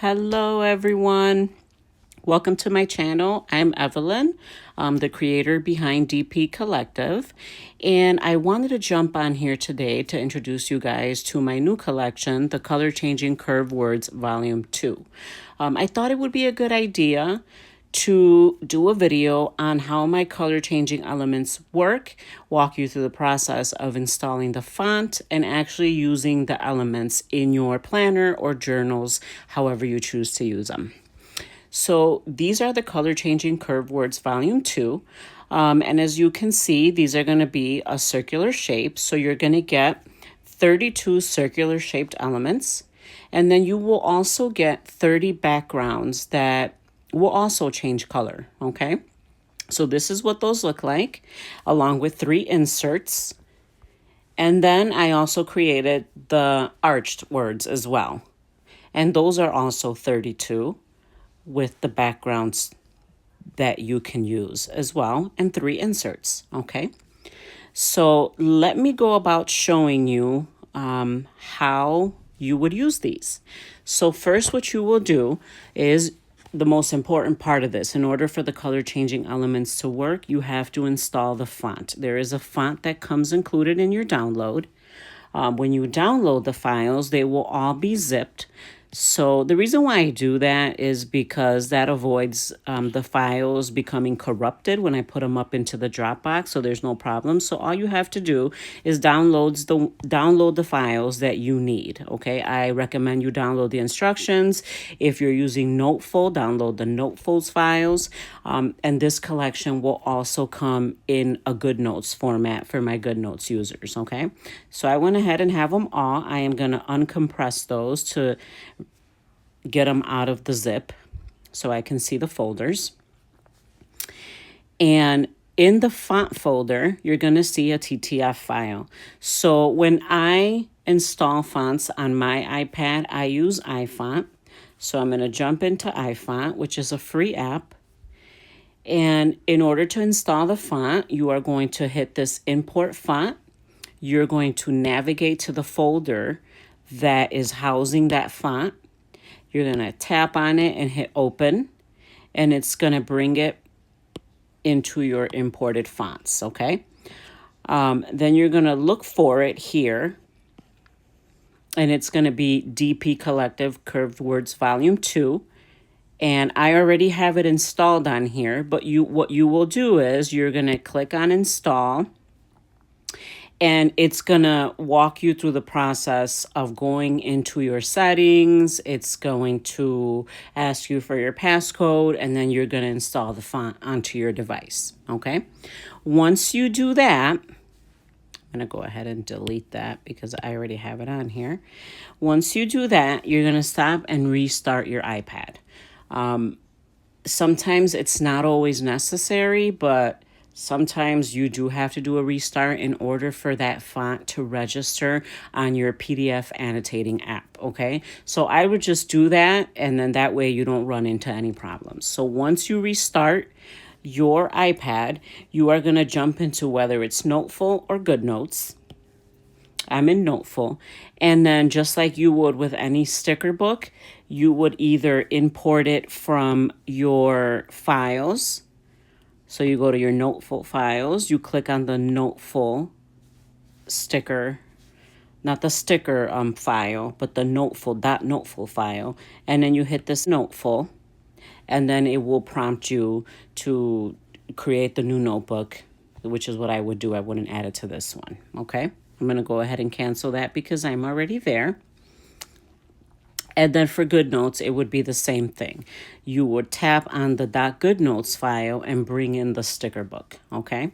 Hello, everyone. Welcome to my channel. I'm Evelyn, the creator behind DP Collective, and I wanted to jump on here today to introduce you guys to my new collection, the Color Changing Curve Words Volume 2. I thought it would be a good idea to do a video on how my color changing elements work, walk you through the process of installing the font and actually using the elements in your planner or journals, however you choose to use them. So these are the Color Changing Curve Words Volume 2. And as you can see, these are going to be a circular shape. So you're going to get 32 circular shaped elements. And then you will also get 30 backgrounds that will also change color, okay? So this is what those look like, along with 3 inserts. And then I also created the arched words as well. And those are also 32 with the backgrounds that you can use as well, and 3 inserts, okay? So let me go about showing you how you would use these. So first what you will do is the most important part of this. In order for the color changing elements to work, you have to install the font. There is a font that comes included in your download. When you download the files, they will all be zipped. So the reason why I do that is because that avoids the files becoming corrupted when I put them up into the Dropbox, so there's no problem. So all you have to do is download the files that you need, okay? I recommend you download the instructions. If you're using Noteful, download the Notefuls files. And this collection will also come in a GoodNotes format for my GoodNotes users, okay? So I went ahead and have them all. I am going to uncompress those to get them out of the zip so I can see the folders. And in the font folder, you're going to see a TTF file. So when I install fonts on my iPad, I use iFont. So I'm going to jump into iFont, which is a free app. And in order to install the font, you are going to hit this import font. You're going to navigate to the folder that is housing that font. You're going to tap on it and hit open, and it's going to bring it into your imported fonts, okay? Then you're going to look for it here, and it's going to be DP Collective Curved Words Volume 2. And I already have it installed on here, but what you will do is you're going to click on install, and it's going to walk you through the process of going into your settings. It's going to ask you for your passcode, and then you're going to install the font onto your device, okay? Once you do that, I'm going to go ahead and delete that because I already have it on here. Once you do that, you're going to stop and restart your iPad. Sometimes it's not always necessary, but sometimes you do have to do a restart in order for that font to register on your PDF annotating app, okay? So I would just do that, and then that way you don't run into any problems. So once you restart your iPad, you are going to jump into whether it's Noteful or GoodNotes. I'm in Noteful. And then just like you would with any sticker book, you would either import it from your files. So you go to your Noteful files, you click on the Noteful sticker, not the sticker file, but the Noteful file. And then you hit this Noteful, and then it will prompt you to create the new notebook, which is what I would do. I wouldn't add it to this one, okay? I'm going to go ahead and cancel that because I'm already there. And then for GoodNotes, it would be the same thing. You would tap on the .goodnotes file and bring in the sticker book, okay?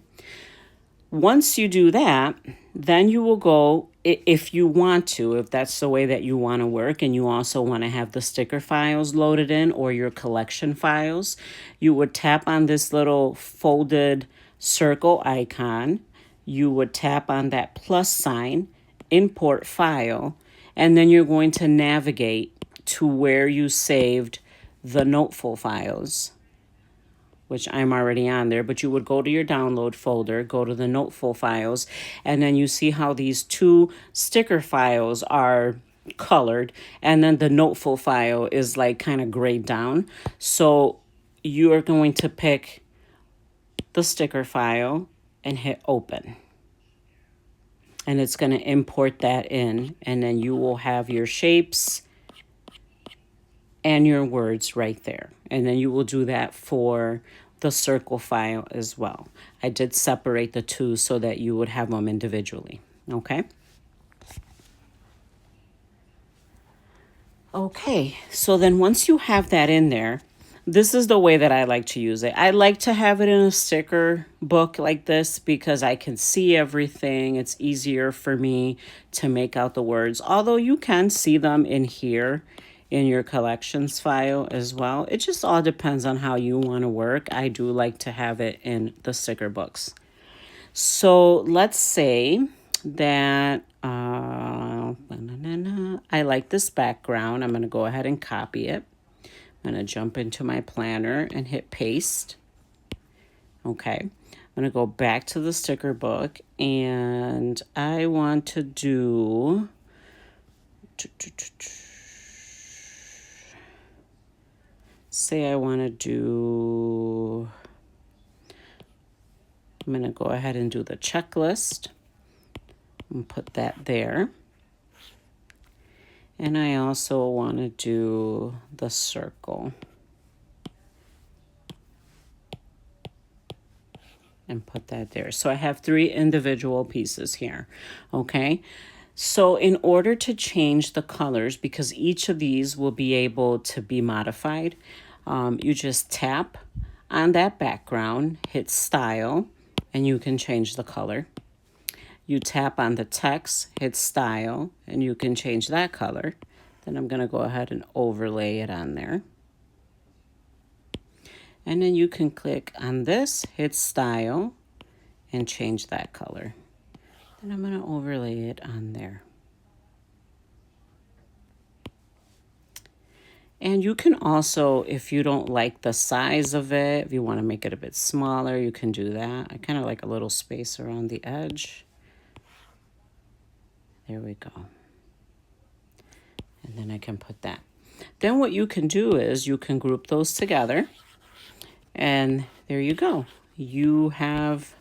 Once you do that, then you will go, if you want to, if that's the way that you want to work, and you also want to have the sticker files loaded in or your collection files, you would tap on this little folded circle icon. You would tap on that plus sign, import file, and then you're going to navigate to where you saved the Noteful files, which I'm already on there, but you would go to your download folder, go to the Noteful files, and then you see how these 2 sticker files are colored, and then the noteful file is like kind of grayed down. So you are going to pick the sticker file and hit open. And it's going to import that in, and then you will have your shapes and your words right there. And then you will do that for the circle file as well. I did separate the two so that you would have them individually. Okay. Okay, so then once you have that in there, this is the way that I like to use it. I like to have it in a sticker book like this because I can see everything. It's easier for me to make out the words, although you can see them in here in your collections file as well. It just all depends on how you want to work. I do like to have it in the sticker books. So let's say that I like this background. I'm going to go ahead and copy it. I'm going to jump into my planner and hit paste. Okay. I'm going to go back to the sticker book, and I want to do say I want to do, I'm going to go ahead and do the checklist and put that there. And I also want to do the circle and put that there. So I have 3 individual pieces here. Okay. So in order to change the colors, because each of these will be able to be modified, you just tap on that background, hit style, and you can change the color. You tap on the text, hit style, and you can change that color. Then I'm going to go ahead and overlay it on there. And then you can click on this, hit style, and change that color. Then I'm going to overlay it on there. And you can also, if you don't like the size of it, if you want to make it a bit smaller, you can do that. I kind of like a little space around the edge. There we go. And then I can put that. Then what you can do is you can group those together. And there you go. You have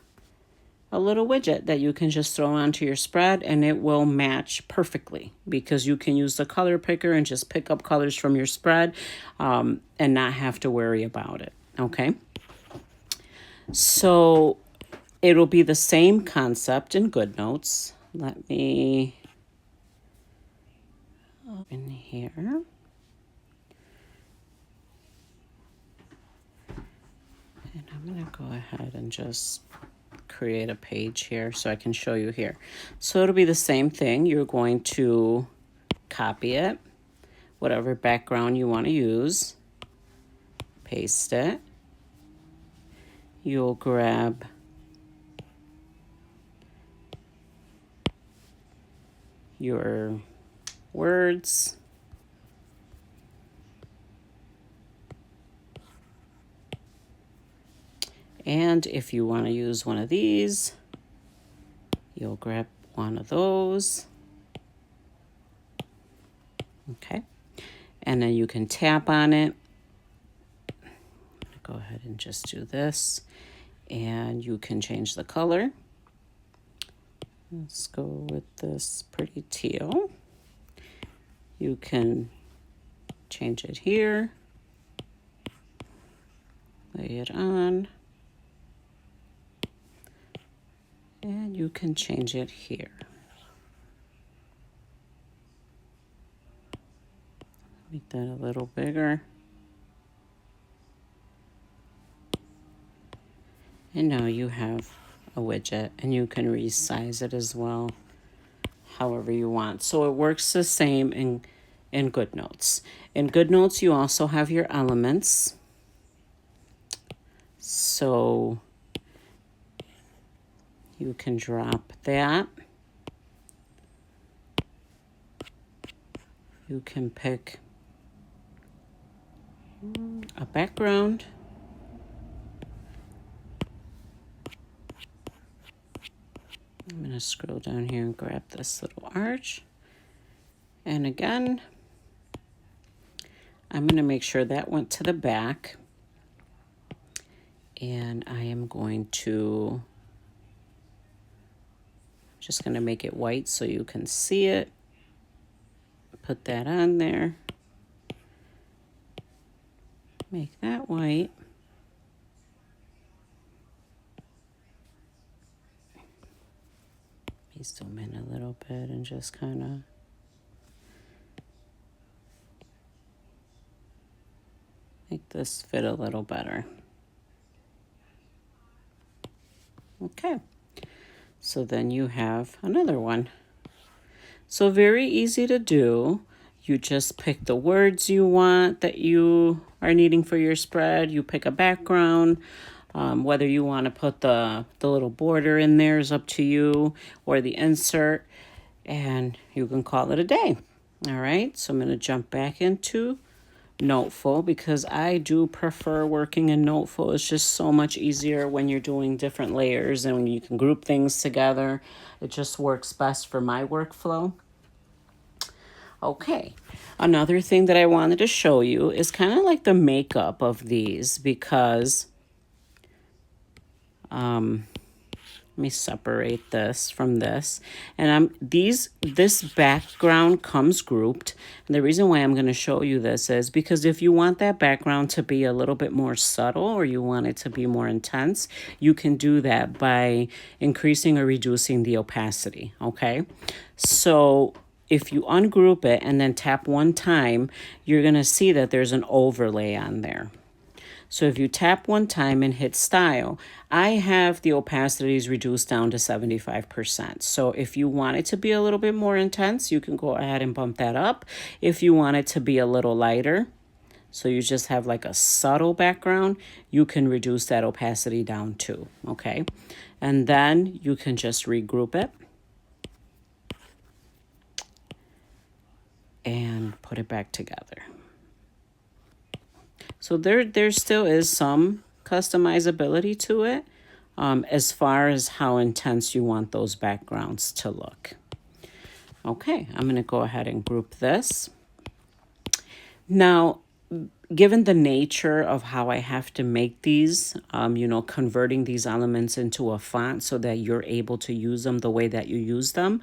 a little widget that you can just throw onto your spread, and it will match perfectly because you can use the color picker and just pick up colors from your spread and not have to worry about it. Okay. So it'll be the same concept in GoodNotes. Let me in here. And I'm going to go ahead and just create a page here so I can show you here. So it'll be the same thing. You're going to copy it, whatever background you want to use, paste it. You'll grab your words. And if you want to use one of these, you'll grab one of those. Okay. And then you can tap on it. Go ahead and just do this. And you can change the color. Let's go with this pretty teal. You can change it here. Lay it on. And you can change it here. Make that a little bigger. And now you have a widget, and you can resize it as well, however you want. So it works the same in GoodNotes. In GoodNotes, you also have your elements. So you can drop that. You can pick a background. I'm going to scroll down here and grab this little arch. And again, I'm going to make sure that went to the back. And I am going to, just going to make it white so you can see it. Put that on there. Make that white. Let me zoom in a little bit and just kind of make this fit a little better. Okay, so then you have another one. So very easy to do. You just pick the words you want that you are needing for your spread. You pick a background. Whether you want to put the little border in there is up to you, or the insert, and you can call it a day. All right, so I'm going to jump back into Noteful because I do prefer working in Noteful. It's just so much easier when you're doing different layers and when you can group things together. It just works best for my workflow. Okay, another thing that I wanted to show you is kind of like the makeup of these because let me separate this from this. And this background comes grouped. And the reason why I'm going to show you this is because if you want that background to be a little bit more subtle or you want it to be more intense, you can do that by increasing or reducing the opacity, okay? So if you ungroup it and then tap one time, you're going to see that there's an overlay on there. So if you tap one time and hit style, I have the opacities reduced down to 75%. So if you want it to be a little bit more intense, you can go ahead and bump that up. If you want it to be a little lighter, so you just have like a subtle background, you can reduce that opacity down too, okay? And then you can just regroup it and put it back together. So there still is some customizability to it as far as how intense you want those backgrounds to look. Okay, I'm going to go ahead and group this. Now, given the nature of how I have to make these, converting these elements into a font so that you're able to use them the way that you use them,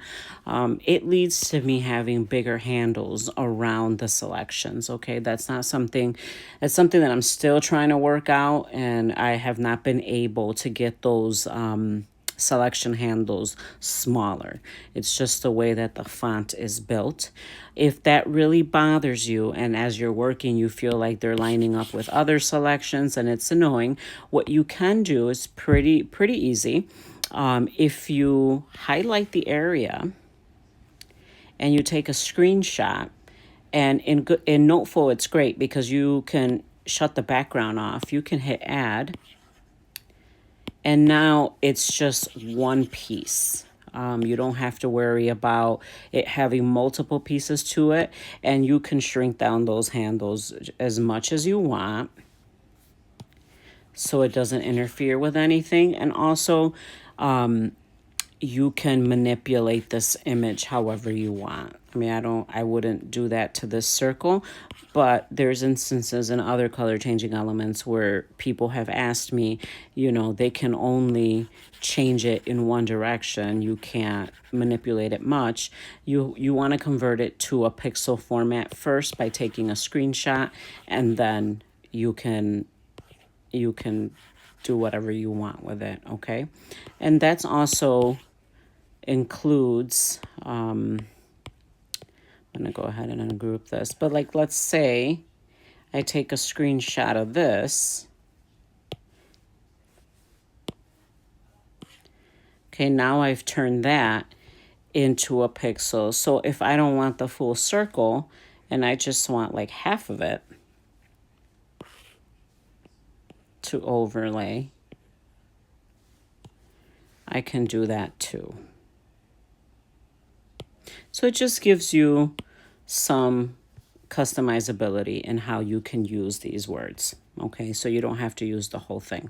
it leads to me having bigger handles around the selections, okay? That's something that I'm still trying to work out, and I have not been able to get those selection handles smaller. It's just the way that the font is built. If that really bothers you and as you're working you feel like they're lining up with other selections and it's annoying, what you can do is pretty easy. If you highlight the area and you take a screenshot, and in Noteful it's great because you can shut the background off. You can hit add, and now it's just one piece. You don't have to worry about it having multiple pieces to it, and you can shrink down those handles as much as you want so it doesn't interfere with anything. And also, you can manipulate this image however you want. I mean, I wouldn't do that to this circle, but there's instances in other color changing elements where people have asked me, they can only change it in one direction. You can't manipulate it much. You want to convert it to a pixel format first by taking a screenshot, and then you can do whatever you want with it, okay? And that's also includes, I'm gonna go ahead and ungroup this, but like, let's say I take a screenshot of this. Okay, now I've turned that into a pixel. So if I don't want the full circle and I just want like half of it to overlay, I can do that too. So it just gives you some customizability in how you can use these words. Okay, so you don't have to use the whole thing.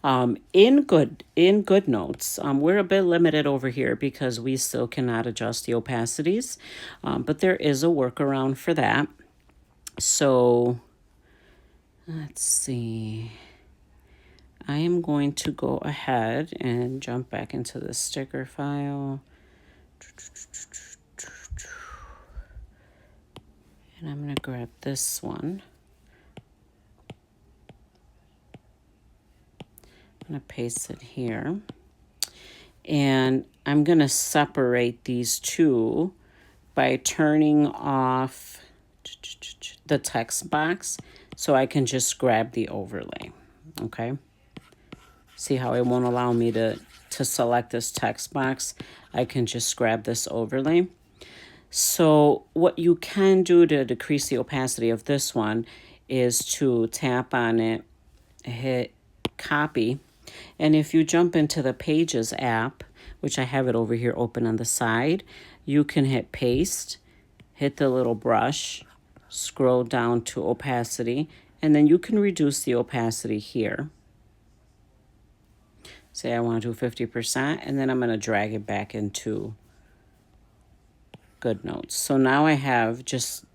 In GoodNotes, we're a bit limited over here because we still cannot adjust the opacities, but there is a workaround for that. So let's see. I am going to go ahead and jump back into the sticker file. And I'm going to grab this one. I'm going to paste it here. And I'm going to separate these two by turning off the text box so I can just grab the overlay. Okay. See how it won't allow me to select this text box? I can just grab this overlay. So what you can do to decrease the opacity of this one is to tap on it, hit copy, and if you jump into the Pages app, which I have it over here open on the side, you can hit paste, hit the little brush, scroll down to opacity, and then you can reduce the opacity here. Say I want to do 50%, and then I'm going to drag it back into GoodNotes. So now I have just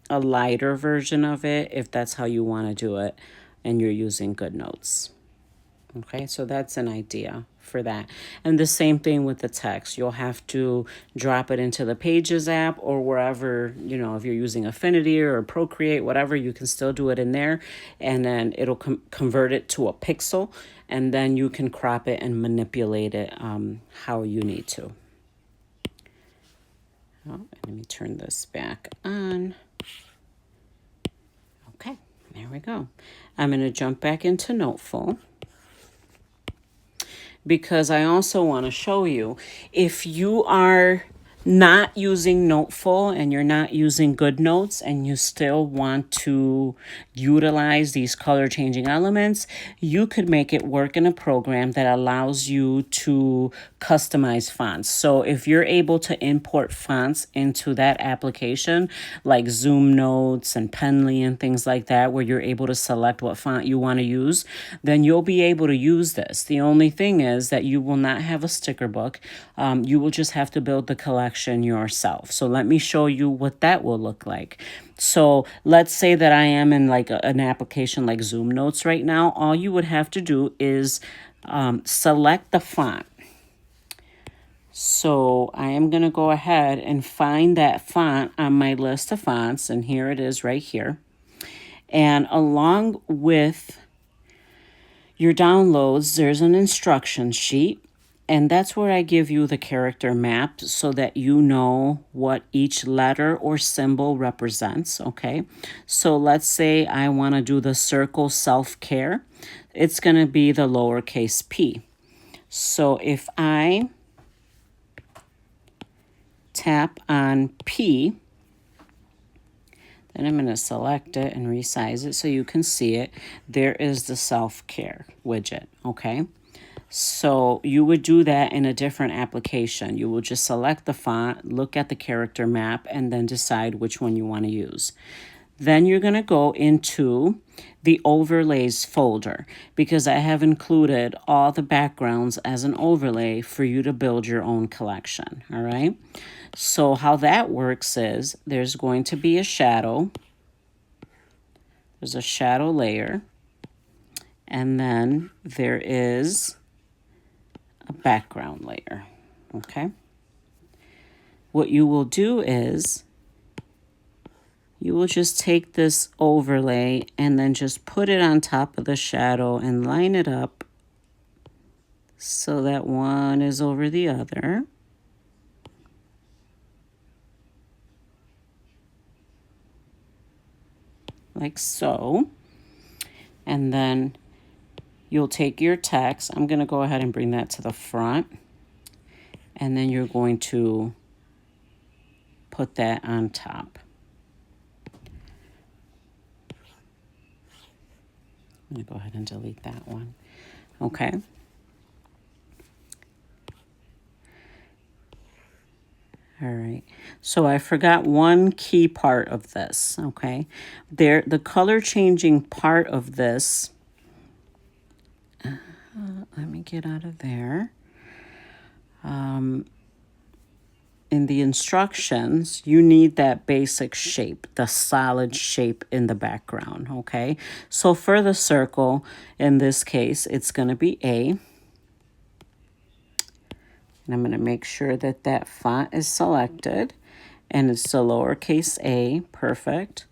a lighter version of it if that's how you want to do it and you're using GoodNotes. Okay, so that's an idea for that. And the same thing with the text. You'll have to drop it into the Pages app or wherever, you know, if you're using Affinity or Procreate, whatever, you can still do it in there. And then it'll convert it to a pixel. And then you can crop it and manipulate it how you need to. Oh, let me turn this back on. Okay, there we go. I'm going to jump back into Noteful, because I also want to show you, if you are not using Noteful and you're not using GoodNotes and you still want to utilize these color changing elements, you could make it work in a program that allows you to customize fonts. So if you're able to import fonts into that application, like Zoom Notes and Penly and things like that, where you're able to select what font you want to use, then you'll be able to use this. The only thing is that you will not have a sticker book. You will just have to build the collection yourself. So let me show you what that will look like. So let's say that I am in like an application like Zoom Notes right now. All you would have to do is select the font. So I am going to go ahead and find that font on my list of fonts, and here it is right here. And along with your downloads, there's an instruction sheet. And that's where I give you the character map so that you know what each letter or symbol represents, okay? So let's say I want to do the circle self-care. It's going to be the lowercase p. So if I tap on P, then I'm going to select it and resize it so you can see it. There is the self-care widget, okay? So you would do that in a different application. You will just select the font, look at the character map, and then decide which one you want to use. Then you're going to go into the overlays folder, because I have included all the backgrounds as an overlay for you to build your own collection, all right? So how that works is there's going to be a shadow. There's a shadow layer, and then there is a background layer, okay? What you will do is you will just take this overlay and then just put it on top of the shadow and line it up so that one is over the other. Like so. And then you'll take your text. I'm going to go ahead and bring that to the front. And then you're going to put that on top. I'm going to go ahead and delete that one. Okay. All right. So I forgot one key part of this, okay? The color changing part of this, Let me get out of there. In the instructions, you need that basic shape, the solid shape in the background, okay? So for the circle, in this case, it's going to be A. And I'm going to make sure that that font is selected, and it's the lowercase a, perfect.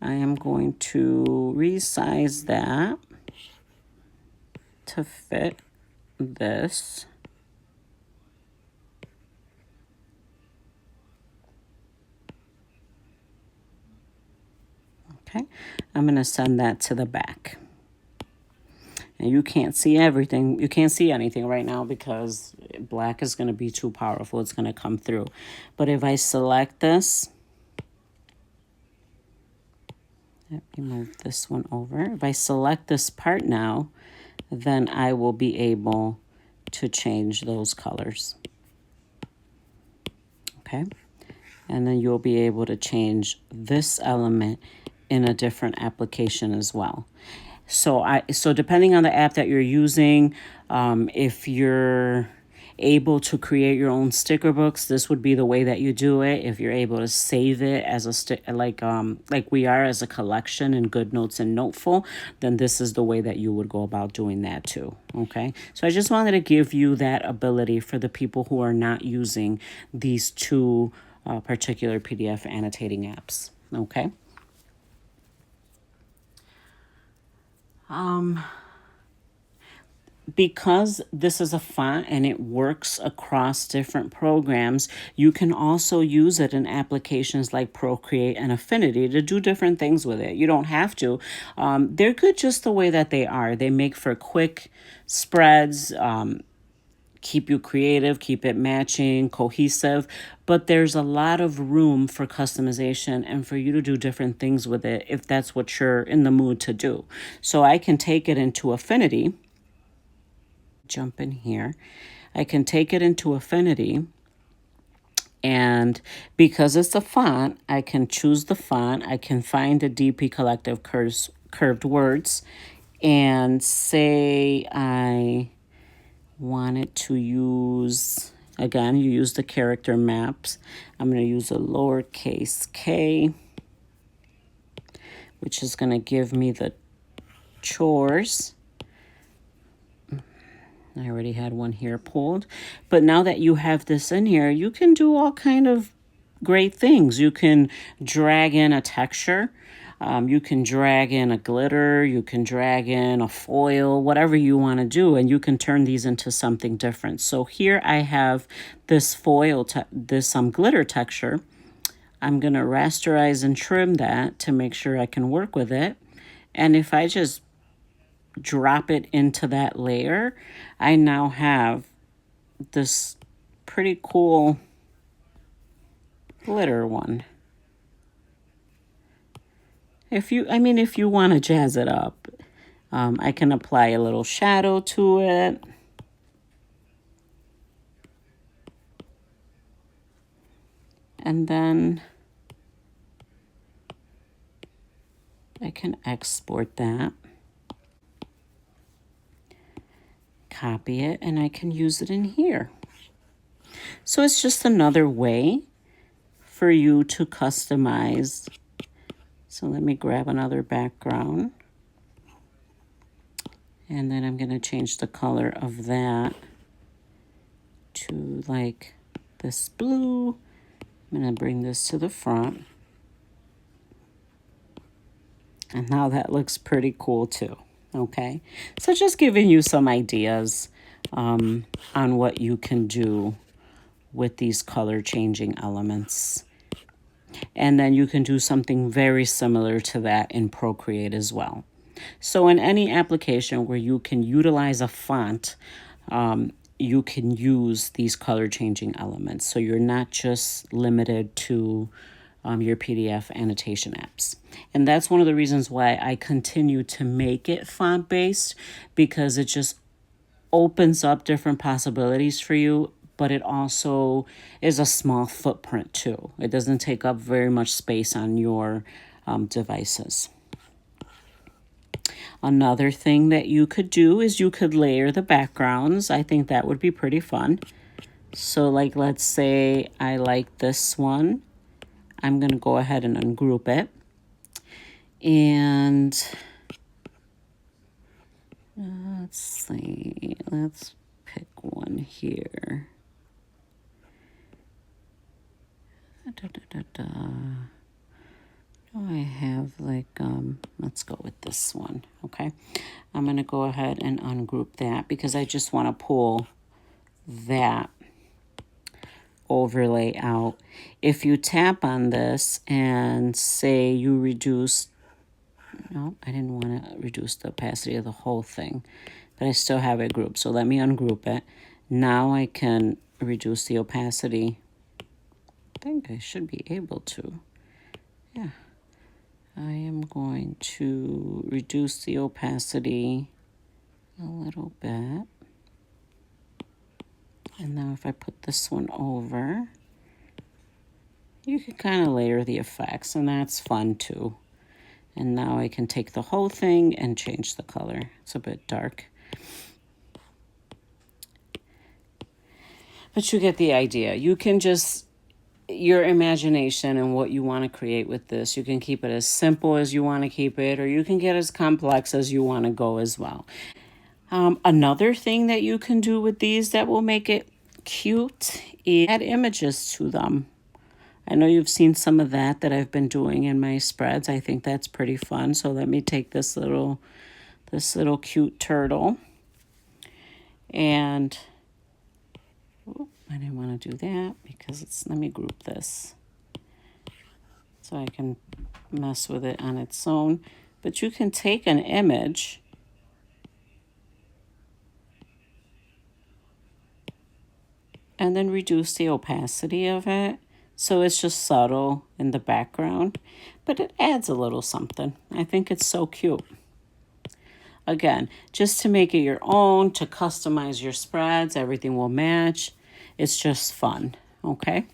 I am going to resize that to fit this. Okay, I'm going to send that to the back. And you can't see everything. You can't see anything right now because black is going to be too powerful. It's going to come through. But if I select this, let me move this one over. If I select this part now, then I will be able to change those colors. Okay. And then you'll be able to change this element in a different application as well. So depending on the app that you're using, if you're able to create your own sticker books, this would be the way that you do it. If you're able to save it as a like we are, as a collection in GoodNotes and Noteful, then this is the way that you would go about doing that too. Okay, so I just wanted to give you that ability for the people who are not using these two particular PDF annotating apps. Okay. Because this is a font and it works across different programs, you can also use it in applications like Procreate and Affinity to do different things with it. You don't have to. They're good just the way that they are. They make for quick spreads, keep you creative, keep it matching, cohesive, but there's a lot of room for customization and for you to do different things with it if that's what you're in the mood to do. So I can take it into Affinity, jump in here. I can take it into Affinity, and because it's a font, I can choose the font. I can find the DP Collective curved words and say I wanted to use, again, you use the character maps. I'm going to use a lowercase k, which is going to give me the chores. I already had one here pulled. But now that you have this in here, you can do all kind of great things. You can drag in a texture. You can drag in a glitter. You can drag in a foil, whatever you want to do, and you can turn these into something different. So here I have this foil, this glitter texture. I'm going to rasterize and trim that to make sure I can work with it. And if I just drop it into that layer, I now have this pretty cool glitter one. If you want to jazz it up, I can apply a little shadow to it. And then I can export that, copy it, and I can use it in here. So it's just another way for you to customize. So let me grab another background. And then I'm going to change the color of that to like this blue. I'm going to bring this to the front. And now that looks pretty cool too. Okay, so just giving you some ideas on what you can do with these color changing elements. And then you can do something very similar to that in Procreate as well. So in any application where you can utilize a font, you can use these color changing elements. So you're not just limited to your PDF annotation apps. And that's one of the reasons why I continue to make it font based, because it just opens up different possibilities for you, but it also is a small footprint too. It doesn't take up very much space on your devices. Another thing that you could do is you could layer the backgrounds. I think that would be pretty fun. So like, let's say I like this one. I'm going to go ahead and ungroup it. And let's see, let's pick one here. Oh, I have like, let's go with this one, okay? I'm going to go ahead and ungroup that because I just want to pull that overlay out. If you tap on this and say you reduce, no, I didn't want to reduce the opacity of the whole thing, but I still have it grouped. So let me ungroup it. Now I can reduce the opacity. I think I should be able to. Yeah. I am going to reduce the opacity a little bit. And now if I put this one over, you can kind of layer the effects, and that's fun too. And now I can take the whole thing and change the color. It's a bit dark. But you get the idea. You can just, your imagination and what you want to create with this, you can keep it as simple as you want to keep it, or you can get as complex as you want to go as well. Another thing that you can do with these that will make it cute is add images to them. I know you've seen some of that I've been doing in my spreads. I think that's pretty fun. So let me take this little cute turtle, and I didn't want to do that because let me group this so I can mess with it on its own. But you can take an image and then reduce the opacity of it. So it's just subtle in the background, but it adds a little something. I think it's so cute. Again, just to make it your own, to customize your spreads, everything will match. It's just fun, okay?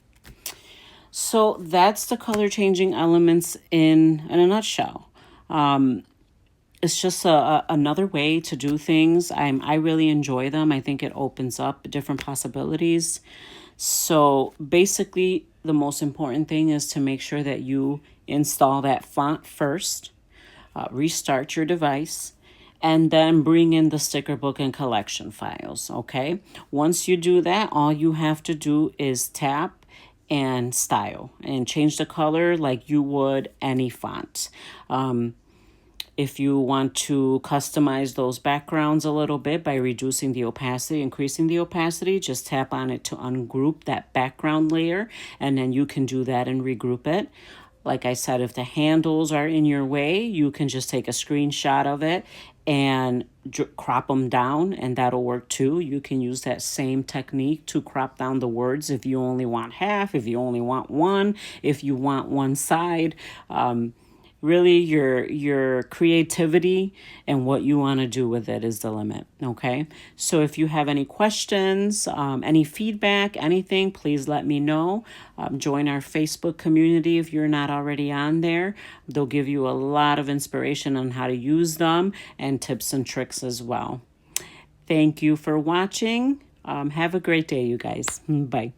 So that's the color changing elements in a nutshell. It's just another way to do things. I really enjoy them. I think it opens up different possibilities. So basically, the most important thing is to make sure that you install that font first, restart your device, and then bring in the sticker book and collection files, okay? Once you do that, all you have to do is tap and style and change the color like you would any font. If you want to customize those backgrounds a little bit by reducing the opacity, increasing the opacity, just tap on it to ungroup that background layer, and then you can do that and regroup it. Like I said, if the handles are in your way, you can just take a screenshot of it and crop them down, and that'll work too. You can use that same technique to crop down the words if you only want half, if you only want one, if you want one side. Really, your creativity and what you want to do with it is the limit, okay? So if you have any questions, any feedback, anything, please let me know. Join our Facebook community if you're not already on there. They'll give you a lot of inspiration on how to use them and tips and tricks as well. Thank you for watching. Have a great day, you guys. Bye.